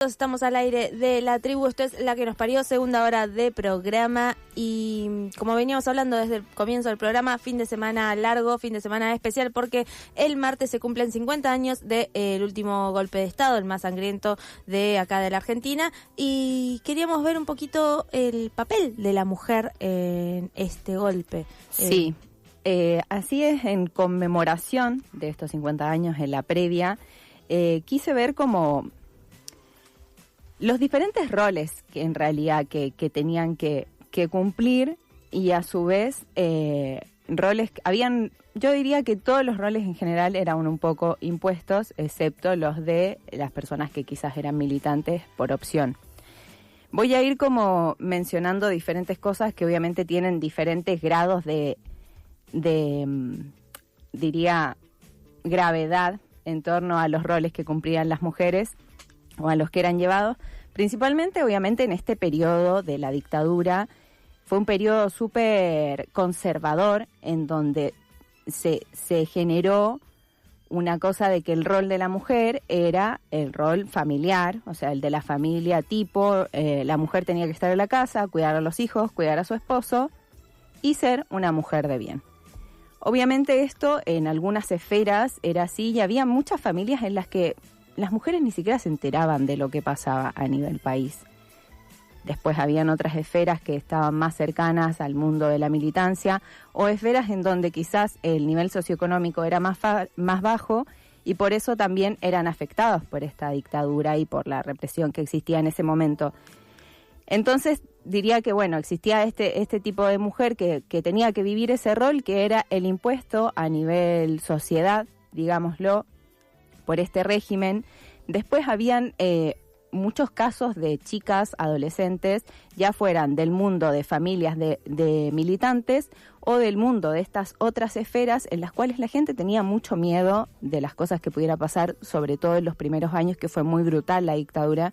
Estamos al aire de La Tribu, esto es La que nos parió, segunda hora de programa y como veníamos hablando desde el comienzo del programa, fin de semana largo, fin de semana especial porque el martes se cumplen 50 años del último golpe de Estado, el más sangriento de acá de la Argentina, y queríamos ver un poquito el papel de la mujer en este golpe. Sí, así es, en conmemoración de estos 50 años, en la previa, quise ver como los diferentes roles que en realidad que tenían que cumplir y a su vez roles, yo diría que todos los roles en general eran un poco impuestos, excepto los de las personas que quizás eran militantes por opción. Voy a ir como mencionando diferentes cosas que obviamente tienen diferentes grados de diría, gravedad en torno a los roles que cumplían las mujeres o a los que eran llevados, principalmente obviamente en este periodo de la dictadura. Fue un periodo súper conservador en donde se generó una cosa de que el rol de la mujer era el rol familiar, o sea, el de la familia tipo, la mujer tenía que estar en la casa, cuidar a los hijos, cuidar a su esposo y ser una mujer de bien. Obviamente esto en algunas esferas era así y había muchas familias en las que las mujeres ni siquiera se enteraban de lo que pasaba a nivel país. Después habían otras esferas que estaban más cercanas al mundo de la militancia o esferas en donde quizás el nivel socioeconómico era más bajo y por eso también eran afectados por esta dictadura y por la represión que existía en ese momento. Entonces diría que bueno, existía este tipo de mujer que tenía que vivir ese rol que era el impuesto a nivel sociedad, digámoslo, por este régimen. Después habían muchos casos de chicas, adolescentes, ya fueran del mundo de familias de militantes o del mundo de estas otras esferas en las cuales la gente tenía mucho miedo de las cosas que pudiera pasar, sobre todo en los primeros años que fue muy brutal la dictadura.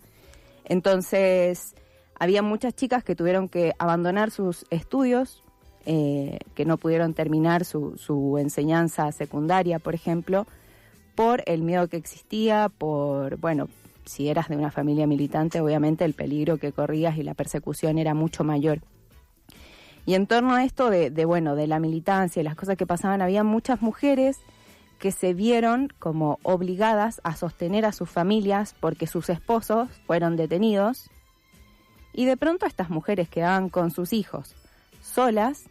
Entonces había muchas chicas que tuvieron que abandonar sus estudios, que no pudieron terminar su enseñanza secundaria, por ejemplo, por el miedo que existía, si eras de una familia militante, obviamente el peligro que corrías y la persecución era mucho mayor. Y en torno a esto de la militancia y las cosas que pasaban, había muchas mujeres que se vieron como obligadas a sostener a sus familias porque sus esposos fueron detenidos y de pronto estas mujeres quedaban con sus hijos solas,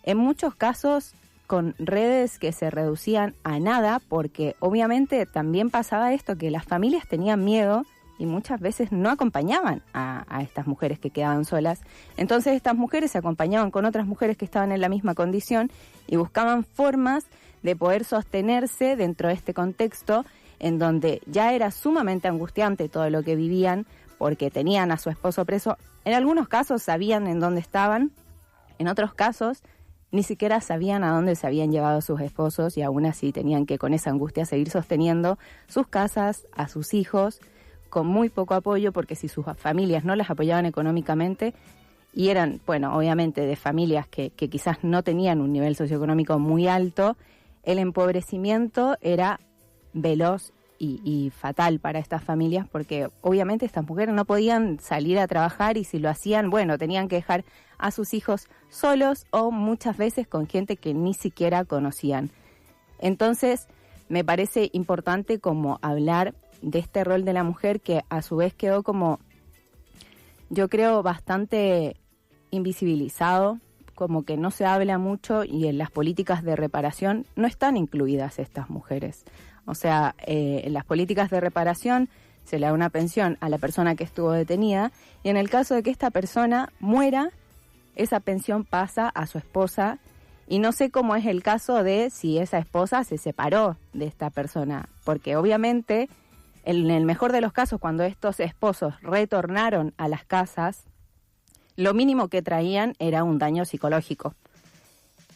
en muchos casos con redes que se reducían a nada, porque obviamente también pasaba esto, que las familias tenían miedo y muchas veces no acompañaban a estas mujeres que quedaban solas. Entonces estas mujeres se acompañaban con otras mujeres que estaban en la misma condición y buscaban formas de poder sostenerse dentro de este contexto en donde ya era sumamente angustiante todo lo que vivían porque tenían a su esposo preso. En algunos casos sabían en dónde estaban, en otros casos ni siquiera sabían a dónde se habían llevado sus esposos y aún así tenían que con esa angustia seguir sosteniendo sus casas, a sus hijos, con muy poco apoyo, porque si sus familias no las apoyaban económicamente y eran, obviamente de familias que quizás no tenían un nivel socioeconómico muy alto, el empobrecimiento era veloz y fatal para estas familias, porque obviamente estas mujeres no podían salir a trabajar y si lo hacían, tenían que dejar a sus hijos solos o muchas veces con gente que ni siquiera conocían. Entonces, me parece importante como hablar de este rol de la mujer que a su vez quedó como, yo creo, bastante invisibilizado, como que no se habla mucho y en las políticas de reparación no están incluidas estas mujeres. O sea, en las políticas de reparación se le da una pensión a la persona que estuvo detenida y en el caso de que esta persona muera, esa pensión pasa a su esposa y no sé cómo es el caso de si esa esposa se separó de esta persona, porque obviamente en el mejor de los casos cuando estos esposos retornaron a las casas, lo mínimo que traían era un daño psicológico.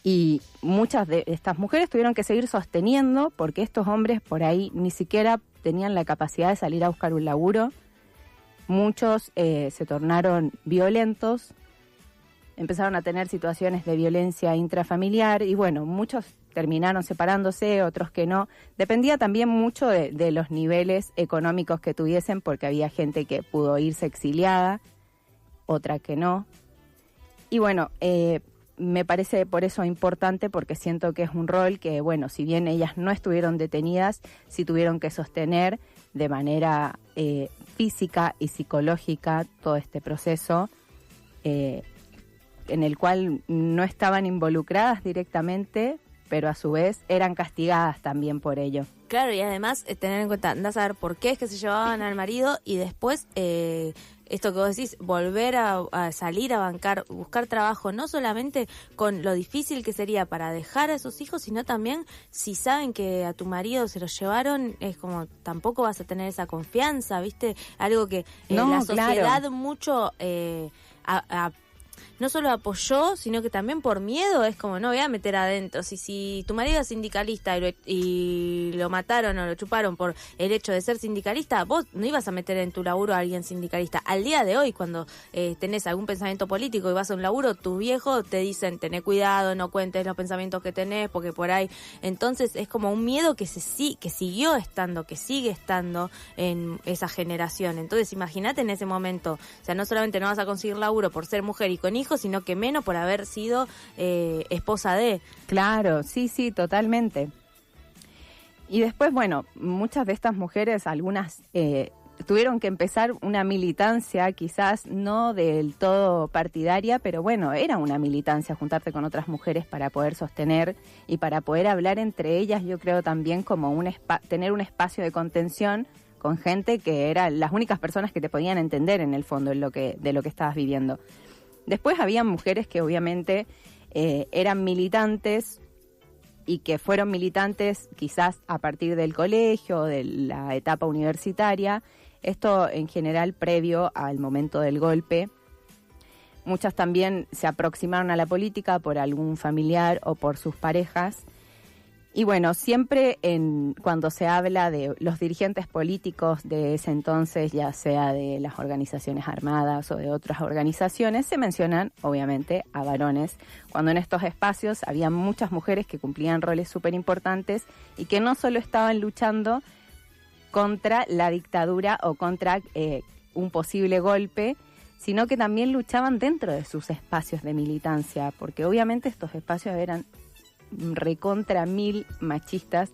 Y muchas de estas mujeres tuvieron que seguir sosteniendo porque estos hombres por ahí ni siquiera tenían la capacidad de salir a buscar un laburo. Muchos se tornaron violentos. empezaron a tener situaciones de violencia intrafamiliar y bueno, muchos terminaron separándose, otros que no. Dependía también mucho de los niveles económicos que tuviesen, porque había gente que pudo irse exiliada, otra que no. Y bueno, me parece por eso importante, porque siento que es un rol que, bueno, si bien ellas no estuvieron detenidas, sí tuvieron que sostener de manera física y psicológica todo este proceso, en el cual no estaban involucradas directamente, pero a su vez eran castigadas también por ello. Claro, y además tener en cuenta, andás a ver por qué es que se llevaban al marido y después esto que vos decís, volver a salir a bancar, buscar trabajo, no solamente con lo difícil que sería para dejar a sus hijos, sino también si saben que a tu marido se lo llevaron, es como tampoco vas a tener esa confianza, ¿viste? Algo que la sociedad claro. mucho no solo apoyó, sino que también por miedo es como, no voy a meter adentro. Si tu marido es sindicalista y lo mataron o lo chuparon por el hecho de ser sindicalista, vos no ibas a meter en tu laburo a alguien sindicalista. Al día de hoy, cuando tenés algún pensamiento político y vas a un laburo, tus viejos te dicen, tené cuidado, no cuentes los pensamientos que tenés, porque por ahí... Entonces es como un miedo que siguió estando, que sigue estando en esa generación. Entonces imagínate en ese momento, o sea, no solamente no vas a conseguir laburo por ser mujer y con hijos, sino que menos por haber sido esposa de... Claro, sí, totalmente. Y después, bueno, muchas de estas mujeres, algunas tuvieron que empezar una militancia, quizás no del todo partidaria, pero bueno, era una militancia juntarte con otras mujeres para poder sostener y para poder hablar entre ellas, yo creo también como tener un espacio de contención con gente que eran las únicas personas que te podían entender en el fondo de lo que estabas viviendo. Después había mujeres que obviamente eran militantes y que fueron militantes quizás a partir del colegio, de la etapa universitaria, esto en general previo al momento del golpe. Muchas también se aproximaron a la política por algún familiar o por sus parejas. Y bueno, siempre cuando se habla de los dirigentes políticos de ese entonces, ya sea de las organizaciones armadas o de otras organizaciones, se mencionan obviamente a varones, cuando en estos espacios había muchas mujeres que cumplían roles súper importantes y que no solo estaban luchando contra la dictadura o contra un posible golpe, sino que también luchaban dentro de sus espacios de militancia, porque obviamente estos espacios eran recontra mil machistas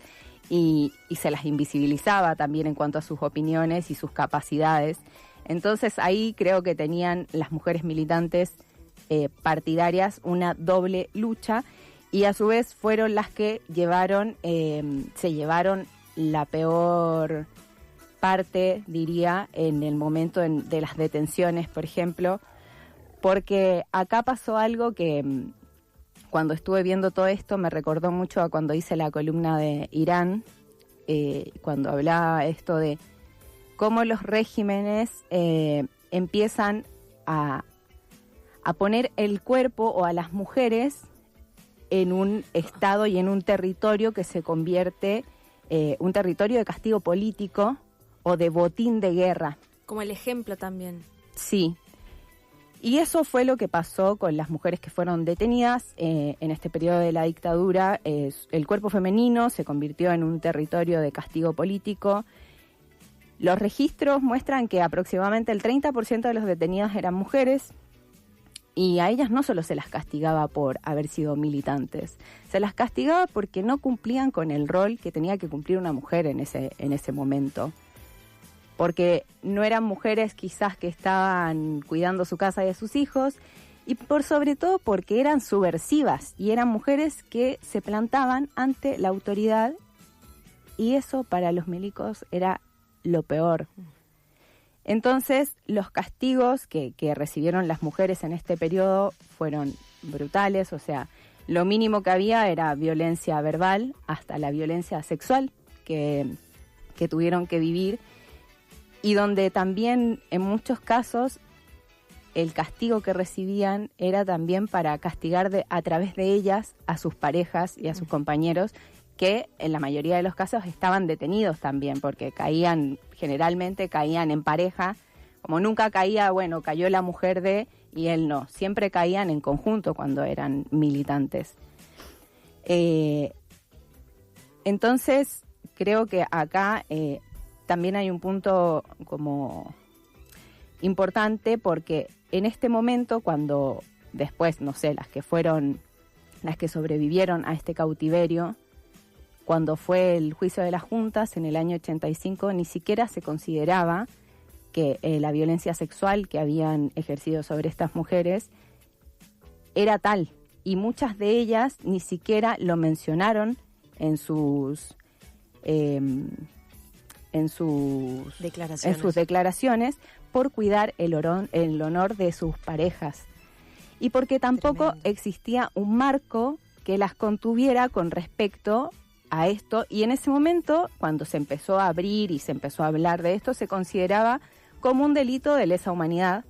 y se las invisibilizaba también en cuanto a sus opiniones y sus capacidades. Entonces ahí creo que tenían las mujeres militantes partidarias una doble lucha y a su vez fueron las que se llevaron la peor parte, diría, en el momento de las detenciones, por ejemplo, porque acá pasó algo que cuando estuve viendo todo esto me recordó mucho a cuando hice la columna de Irán, cuando hablaba esto de cómo los regímenes empiezan a poner el cuerpo o a las mujeres en un estado y en un territorio que se convierte un territorio de castigo político o de botín de guerra. Como el ejemplo también. Sí. Y eso fue lo que pasó con las mujeres que fueron detenidas en este periodo de la dictadura. El cuerpo femenino se convirtió en un territorio de castigo político. Los registros muestran que aproximadamente el 30% de los detenidos eran mujeres y a ellas no solo se las castigaba por haber sido militantes, se las castigaba porque no cumplían con el rol que tenía que cumplir una mujer en ese momento. Porque no eran mujeres quizás que estaban cuidando su casa y a sus hijos, y por sobre todo porque eran subversivas y eran mujeres que se plantaban ante la autoridad, y eso para los milicos era lo peor. Entonces los castigos que recibieron las mujeres en este periodo fueron brutales, o sea, lo mínimo que había era violencia verbal hasta la violencia sexual que tuvieron que vivir, y donde también en muchos casos el castigo que recibían era también para castigar a través de ellas a sus parejas y a sus compañeros, que en la mayoría de los casos estaban detenidos también, porque generalmente caían en pareja como nunca caía, bueno, cayó la mujer de, y él no, siempre caían en conjunto cuando eran militantes. Entonces, creo que acá también hay un punto como importante, porque en este momento, cuando después, no sé, las que sobrevivieron a este cautiverio, cuando fue el juicio de las juntas en el año 85, ni siquiera se consideraba que la violencia sexual que habían ejercido sobre estas mujeres era tal, y muchas de ellas ni siquiera lo mencionaron en sus declaraciones por cuidar el honor de sus parejas, y porque tampoco existía un marco que las contuviera con respecto a esto. Y en ese momento, cuando se empezó a abrir y se empezó a hablar de esto, se consideraba como un delito de lesa humanidad,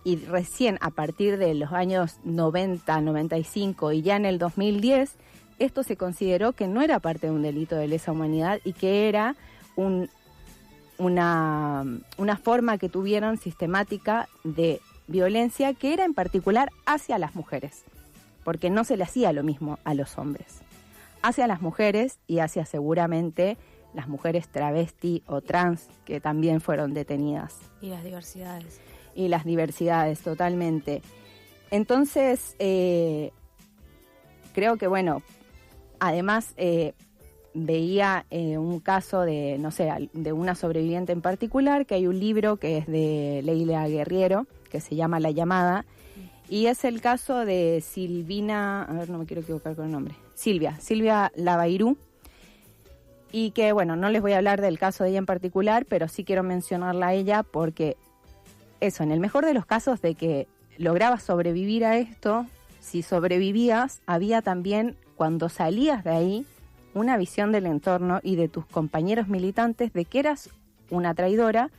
y recién a partir de los años 90, 95 y ya en el 2010, esto se consideró que no era parte de un delito de lesa humanidad y que era una forma que tuvieron sistemática de violencia, que era en particular hacia las mujeres, porque no se le hacía lo mismo a los hombres, hacia las mujeres y hacia seguramente las mujeres travesti o trans que también fueron detenidas. Y las diversidades. Y las diversidades, totalmente. Entonces, creo que, bueno, además veía un caso de, no sé, de una sobreviviente en particular, que hay un libro que es de Leila Guerriero, que se llama La Llamada, y es el caso de Silvina, a ver, no me quiero equivocar con el nombre, Silvia Labairú, y que, bueno, no les voy a hablar del caso de ella en particular, pero sí quiero mencionarla a ella porque eso, en el mejor de los casos de que lograbas sobrevivir a esto, si sobrevivías, había también, cuando salías de ahí, una visión del entorno y de tus compañeros militantes de que eras una traidora,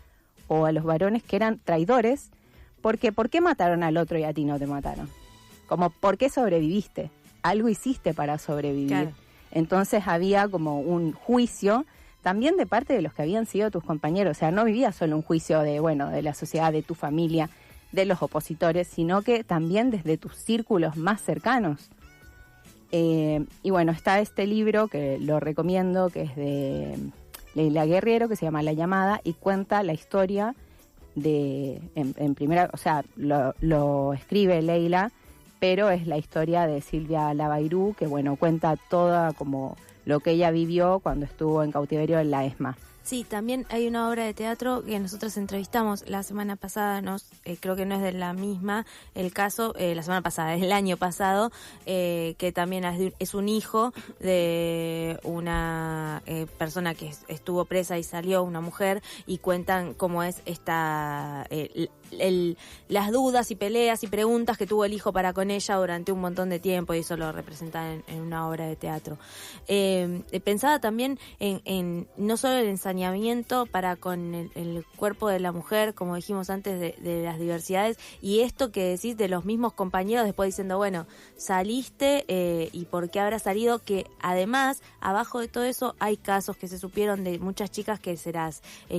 o a los varones que eran traidores, porque ¿por qué mataron al otro y a ti no te mataron? Como, ¿por qué sobreviviste? Algo hiciste para sobrevivir. Claro. Entonces había como un juicio también de parte de los que habían sido tus compañeros. O sea, no vivía solo un juicio de, bueno, de la sociedad, de tu familia, de los opositores, sino que también desde tus círculos más cercanos. Y bueno, está este libro que lo recomiendo, que es de Leila Guerriero, que se llama La Llamada, y cuenta la historia en primera, o sea, lo escribe Leila, pero es la historia de Silvia Labairú, que bueno, cuenta toda como lo que ella vivió cuando estuvo en cautiverio en la ESMA. Sí, también hay una obra de teatro que nosotros entrevistamos la semana pasada, creo que no es de la misma el caso, la semana pasada, es el año pasado, que también es un hijo de una persona que estuvo presa y salió, una mujer, y cuentan cómo es las dudas y peleas y preguntas que tuvo el hijo para con ella durante un montón de tiempo, y eso lo representa en una obra de teatro. Pensaba también en no solo el ensañamiento para con el cuerpo de la mujer, como dijimos antes, de las diversidades, y esto que decís de los mismos compañeros después diciendo, bueno, saliste y por qué habrá salido, que además abajo de todo eso hay casos que se supieron de muchas chicas que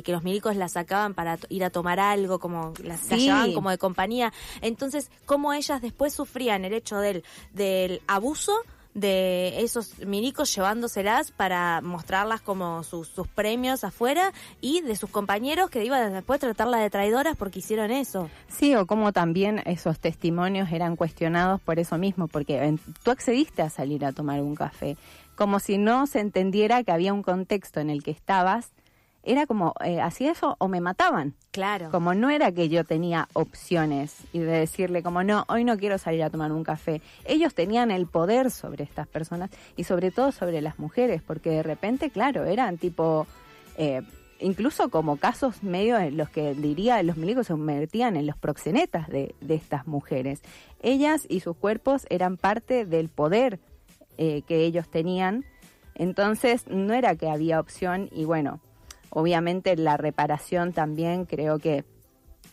que los milicos las sacaban para ir a tomar algo, como las llevaban como de compañía. Entonces, cómo ellas después sufrían el hecho del abuso de esos milicos llevándoselas para mostrarlas como sus premios afuera, y de sus compañeros que iban después a tratarlas de traidoras porque hicieron eso. Sí, o como también esos testimonios eran cuestionados por eso mismo, porque tú accediste a salir a tomar un café, como si no se entendiera que había un contexto en el que estabas. Era como, hacía eso o me mataban. Claro. Como no era que yo tenía opciones y de decirle como, no, hoy no quiero salir a tomar un café. Ellos tenían el poder sobre estas personas y sobre todo sobre las mujeres, porque de repente, claro, eran tipo, incluso como casos medio en los que diría los milicos se convertían en los proxenetas de estas mujeres. Ellas y sus cuerpos eran parte del poder que ellos tenían. Entonces no era que había opción, y bueno, obviamente la reparación también, creo que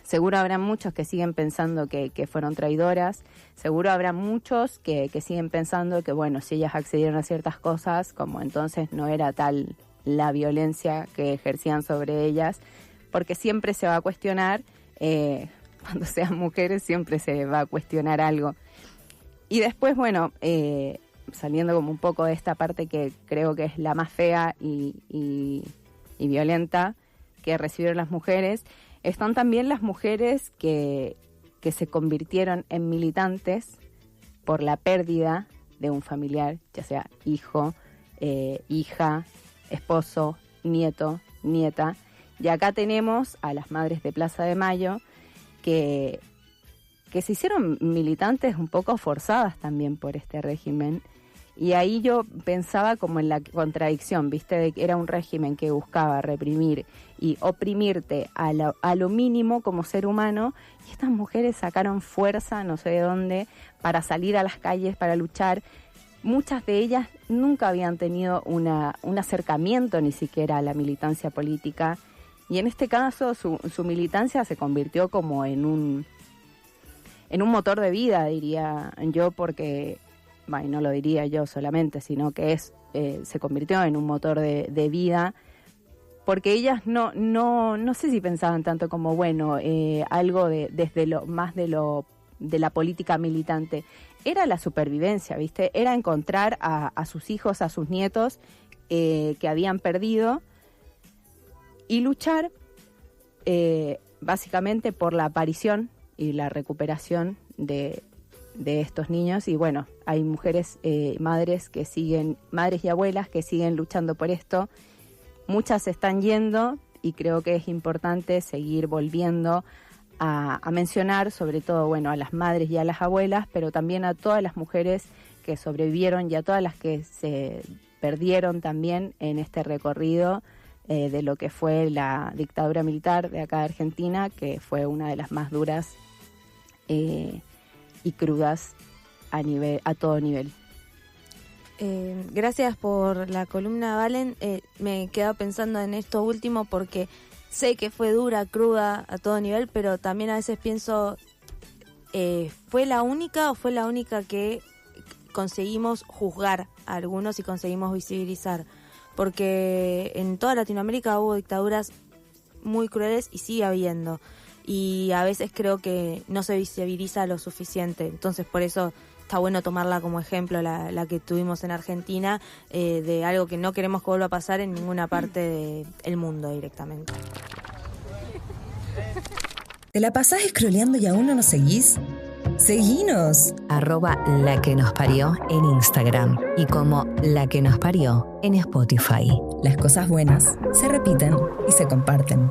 seguro habrá muchos que siguen pensando que fueron traidoras, seguro habrá muchos que siguen pensando que, bueno, si ellas accedieron a ciertas cosas, como entonces no era tal la violencia que ejercían sobre ellas, porque siempre se va a cuestionar, cuando sean mujeres siempre se va a cuestionar algo. Y después, bueno, saliendo como un poco de esta parte que creo que es la más fea y violenta que recibieron las mujeres, están también las mujeres que se convirtieron en militantes por la pérdida de un familiar, ya sea hijo, hija, esposo, nieto, nieta. Y acá tenemos a las madres de Plaza de Mayo que se hicieron militantes un poco forzadas también por este régimen. Y ahí yo pensaba como en la contradicción, ¿viste? De que era un régimen que buscaba reprimir y oprimirte a lo mínimo como ser humano, y estas mujeres sacaron fuerza, no sé de dónde, para salir a las calles, para luchar. Muchas de ellas nunca habían tenido un acercamiento ni siquiera a la militancia política, y en este caso su militancia se convirtió como en un motor de vida, diría yo, porque... y no lo diría yo solamente, sino que se convirtió en un motor de vida, porque ellas no sé si pensaban tanto como, bueno, algo desde lo más de la política militante. Era la supervivencia, ¿viste? Era encontrar a sus hijos, a sus nietos que habían perdido y luchar básicamente por la aparición y la recuperación de estos niños. Y bueno, hay mujeres, madres y abuelas que siguen luchando por esto. Muchas se están yendo y creo que es importante seguir volviendo a mencionar, sobre todo, bueno, a las madres y a las abuelas, pero también a todas las mujeres que sobrevivieron y a todas las que se perdieron también en este recorrido de lo que fue la dictadura militar de acá de Argentina, que fue una de las más duras y crudas a todo nivel. Gracias por la columna, Valen. Me he quedado pensando en esto último porque sé que fue dura, cruda a todo nivel, pero también a veces pienso, ¿fue la única o fue la única que conseguimos juzgar a algunos y conseguimos visibilizar? Porque en toda Latinoamérica hubo dictaduras muy crueles y sigue habiendo. Y a veces creo que no se visibiliza lo suficiente. Entonces por eso está bueno tomarla como ejemplo, la que tuvimos en Argentina, de algo que no queremos que vuelva a pasar en ninguna parte del mundo directamente. ¿Te la pasás scrolleando y aún no nos seguís? ¡Seguinos! @laquenosparió en Instagram y como La que nos parió en Spotify. Las cosas buenas se repiten y se comparten.